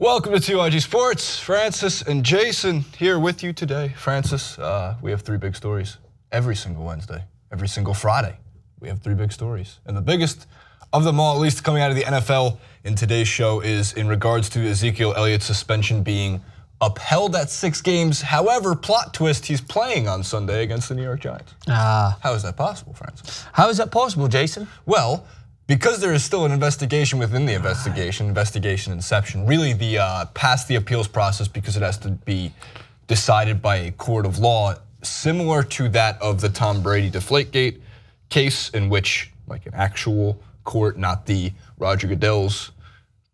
Welcome to 2IG Sports. Francis and Jason here with you today. Francis, we have three big stories every single Wednesday, every single Friday. We have three big stories. And the biggest of them all, at least coming out of the NFL in today's show, is in regards to Ezekiel Elliott's suspension being upheld at 6 games. However, plot twist, he's playing on Sunday against the New York Giants. How is that possible, Francis? How is that possible, Jason? Well, because there is still an investigation within the investigation inception, really past the appeals process, because it has to be decided by a court of law, similar to that of the Tom Brady Deflategate case, in which like an actual court, not the Roger Goodell's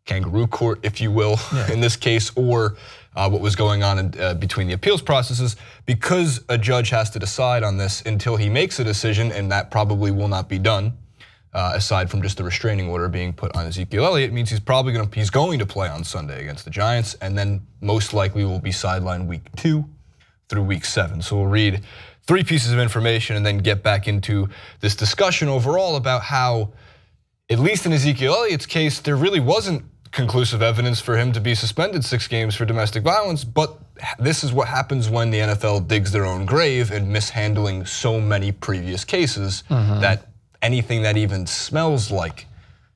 kangaroo court, if you will, in this case, or what was going on between the appeals processes, because a judge has to decide on this until he makes a decision, and that probably will not be done. Aside from just the restraining order being put on Ezekiel Elliott, means he's going to play on Sunday against the Giants, and then most likely will be sidelined week 2 through week 7. So we'll read 3 pieces of information and then get back into this discussion overall about how, at least in Ezekiel Elliott's case, there really wasn't conclusive evidence for him to be suspended 6 games for domestic violence, but this is what happens when the NFL digs their own grave and mishandling so many previous cases that anything that even smells like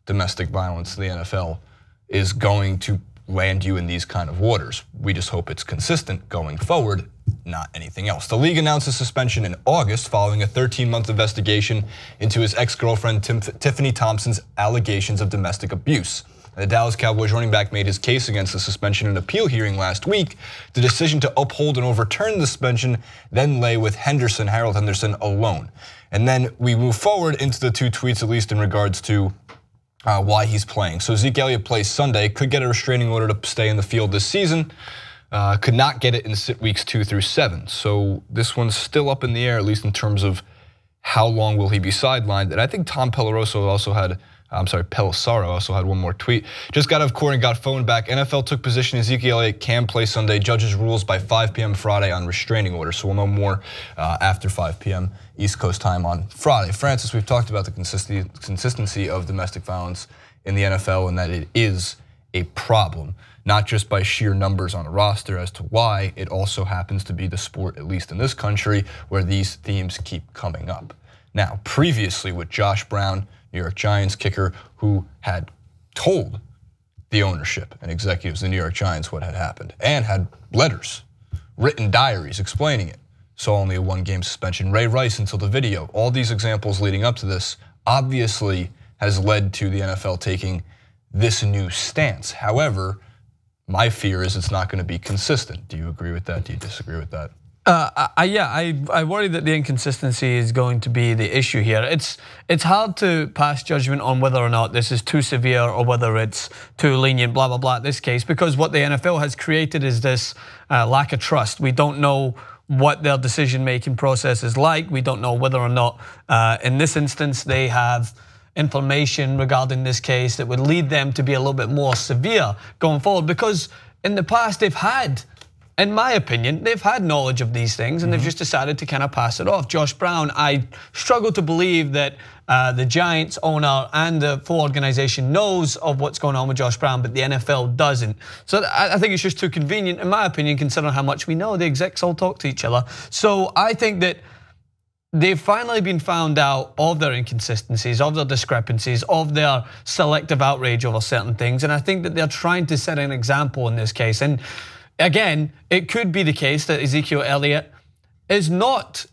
domestic violence in the NFL is going to land you in these kind of waters. We just hope it's consistent going forward, not anything else. The league announced a suspension in August following a 13-month investigation into his ex-girlfriend Tiffany Thompson's allegations of domestic abuse. The Dallas Cowboys running back made his case against the suspension in an appeal hearing last week. The decision to uphold and overturn the suspension then lay with Harold Henderson alone. And then we move forward into the 2 tweets, at least in regards to why he's playing. So Zeke Elliott plays Sunday, could get a restraining order to stay in the field this season, could not get it in weeks 2 through 7. So this one's still up in the air, at least in terms of how long will he be sidelined. And I think Tom Pelissero also had one more tweet. Just got out of court and got phone back. NFL took position Ezekiel Elliott can play Sunday. Judges rules by 5 p.m. Friday on restraining order. So we'll know more after 5 p.m. East Coast time on Friday. Francis, we've talked about the consistency of domestic violence in the NFL and that it is a problem, not just by sheer numbers on a roster as to why. It also happens to be the sport, at least in this country, where these themes keep coming up. Now, previously with Josh Brown, New York Giants kicker, who had told the ownership and executives of the New York Giants what had happened and had letters, written diaries explaining it, saw only a 1-game suspension. Ray Rice until the video. All these examples leading up to this obviously has led to the NFL taking this new stance. However, my fear is it's not going to be consistent. Do you agree with that? Do you disagree with that? I worry that the inconsistency is going to be the issue here. It's hard to pass judgment on whether or not this is too severe or whether it's too lenient, blah, blah, blah, in this case, because what the NFL has created is this lack of trust. We don't know what their decision-making process is like. We don't know whether or not, in this instance, they have information regarding this case that would lead them to be a little bit more severe going forward, because in the past they've had, in my opinion, they've had knowledge of these things and they've just decided to kind of pass it off. Josh Brown, I struggle to believe that the Giants owner and the full organization knows of what's going on with Josh Brown, but the NFL doesn't. So I think it's just too convenient, in my opinion, considering how much we know. The execs all talk to each other. So I think that they've finally been found out of their inconsistencies, of their discrepancies, of their selective outrage over certain things. And I think that they're trying to set an example in this case. And again, it could be the case that Ezekiel Elliott is not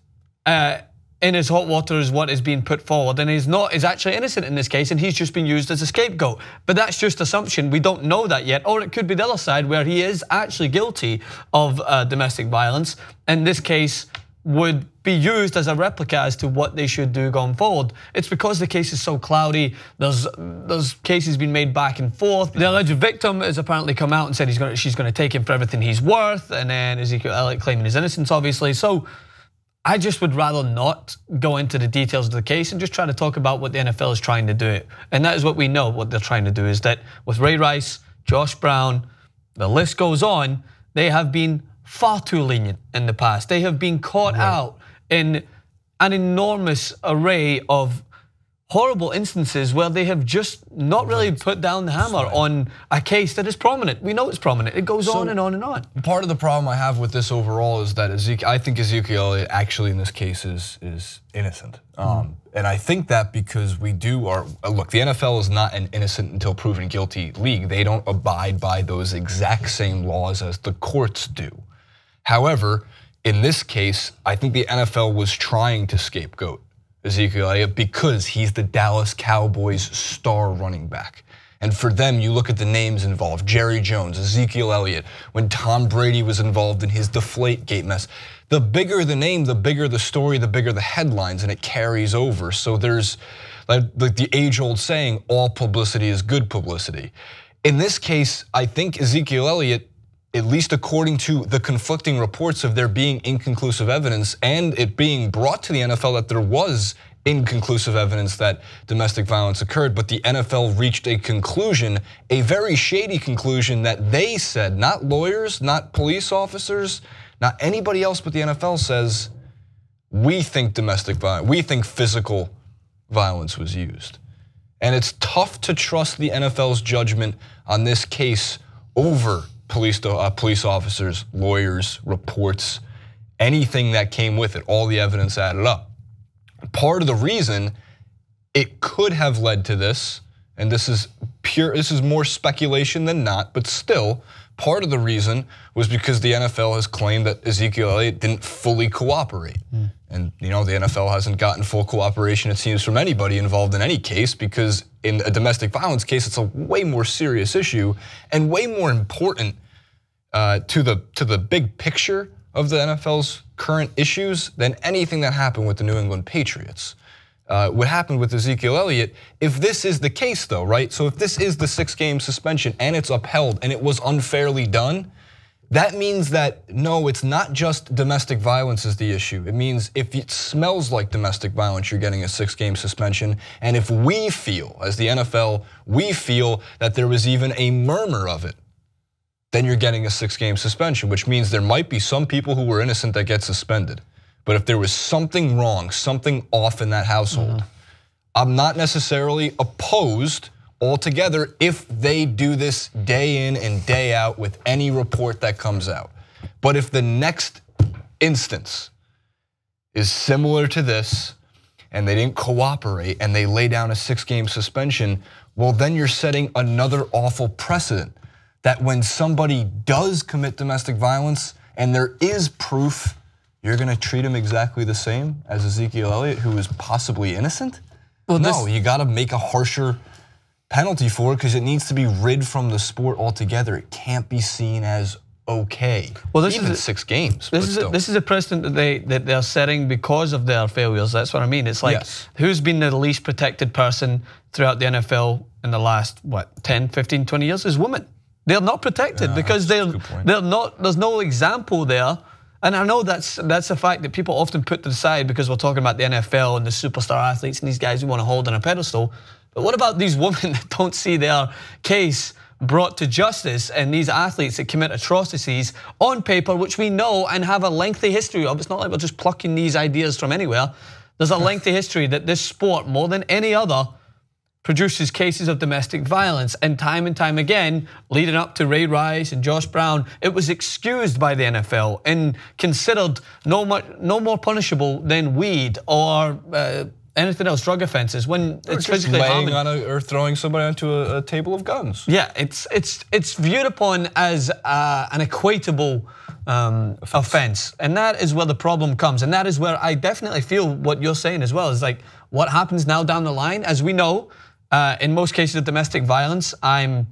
in as hot water as what is being put forward, and is actually innocent in this case, and he's just been used as a scapegoat. But that's just assumption. We don't know that yet. Or it could be the other side, where he is actually guilty of domestic violence, and this case would be used as a replica as to what they should do going forward. It's because the case is so cloudy. There's cases being made back and forth. The alleged victim has apparently come out and said she's going to take him for everything he's worth, and then Ezekiel Elliott claiming his innocence, obviously. So I just would rather not go into the details of the case and just try to talk about what the NFL is trying to do. And that is what we know what they're trying to do, is that with Ray Rice, Josh Brown, the list goes on, they have been far too lenient in the past. They have been caught out in an enormous array of horrible instances where they have just not really put down the hammer on a case that is prominent. We know it's prominent. It goes on and on and on. Part of the problem I have with this overall is that I think Ezekiel Elliot actually in this case is innocent. And I think that because look, the NFL is not an innocent until proven guilty league. They don't abide by those exact same laws as the courts do. However, in this case, I think the NFL was trying to scapegoat Ezekiel Elliott because he's the Dallas Cowboys star running back. And for them, you look at the names involved, Jerry Jones, Ezekiel Elliott, when Tom Brady was involved in his Deflategate mess. The bigger the name, the bigger the story, the bigger the headlines, and it carries over. So there's like the age-old saying, all publicity is good publicity. In this case, I think Ezekiel Elliott, at least according to the conflicting reports of there being inconclusive evidence and it being brought to the NFL that there was inconclusive evidence that domestic violence occurred, but the NFL reached a conclusion, a very shady conclusion that they said, not lawyers, not police officers, not anybody else but the NFL says, we think domestic violence, we think physical violence was used. And it's tough to trust the NFL's judgment on this case over police officers, lawyers, reports, anything that came with it, all the evidence added up. Part of the reason it could have led to this, and this is more speculation than not, but still, part of the reason was because the NFL has claimed that Ezekiel Elliott didn't fully cooperate. And the NFL hasn't gotten full cooperation, it seems, from anybody involved in any case, because in a domestic violence case, it's a way more serious issue and way more important to the big picture of the NFL's current issues than anything that happened with the New England Patriots. What happened with Ezekiel Elliott, if this is the case though, right? So if this is the 6-game suspension and it's upheld and it was unfairly done, that means that no, it's not just domestic violence is the issue. It means if it smells like domestic violence, you're getting a 6-game suspension. And if we feel, as the NFL, we feel that there was even a murmur of it, then you're getting a 6-game suspension, which means there might be some people who were innocent that get suspended. But if there was something wrong, something off in that household, I'm not necessarily opposed altogether if they do this day in and day out with any report that comes out. But if the next instance is similar to this and they didn't cooperate and they lay down a 6-game suspension, well then you're setting another awful precedent that when somebody does commit domestic violence and there is proof, you're gonna treat him exactly the same as Ezekiel Elliott, who is possibly innocent? Well, no, you gotta make a harsher penalty for it because it needs to be rid from the sport altogether. It can't be seen as okay. Well, this even is 6 games. This is a precedent that they're setting because of their failures. That's what I mean. It's like who's been the least protected person throughout the NFL in the last 10, 15, 20 years is women. They're not protected because they're not. There's no example there. And I know that's a fact that people often put to the side because we're talking about the NFL and the superstar athletes and these guys who want to hold on a pedestal. But what about these women that don't see their case brought to justice and these athletes that commit atrocities on paper, which we know and have a lengthy history of? It's not like we're just plucking these ideas from anywhere. There's a lengthy history that this sport, more than any other, produces cases of domestic violence, and time again, leading up to Ray Rice and Josh Brown, it was excused by the NFL and considered no more punishable than weed or anything else, drug offenses, when it's physically laying on or throwing somebody onto a table of guns. Yeah, it's viewed upon as an equatable offense, and that is where the problem comes, and that is where I definitely feel what you're saying as well is like what happens now down the line, as we know. In most cases of domestic violence, I'm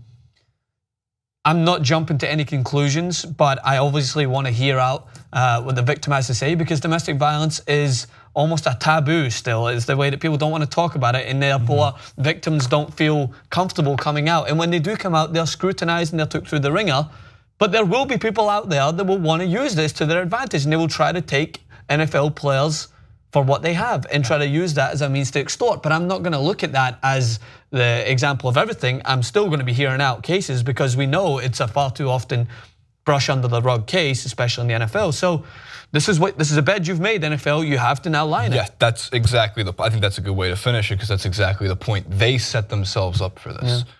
not jumping to any conclusions, but I obviously want to hear out what the victim has to say because domestic violence is almost a taboo still. It's the way that people don't want to talk about it, and therefore victims don't feel comfortable coming out. And when they do come out, they're scrutinized and they're took through the ringer. But there will be people out there that will want to use this to their advantage, and they will try to take NFL players for what they have and try to use that as a means to extort. But I'm not gonna look at that as the example of everything. I'm still gonna be hearing out cases because we know it's a far too often brush under the rug case, especially in the NFL. So this is a bed you've made, NFL. You have to now line it. Yeah, that's exactly I think that's a good way to finish it, because that's exactly the point. They set themselves up for this. Yeah.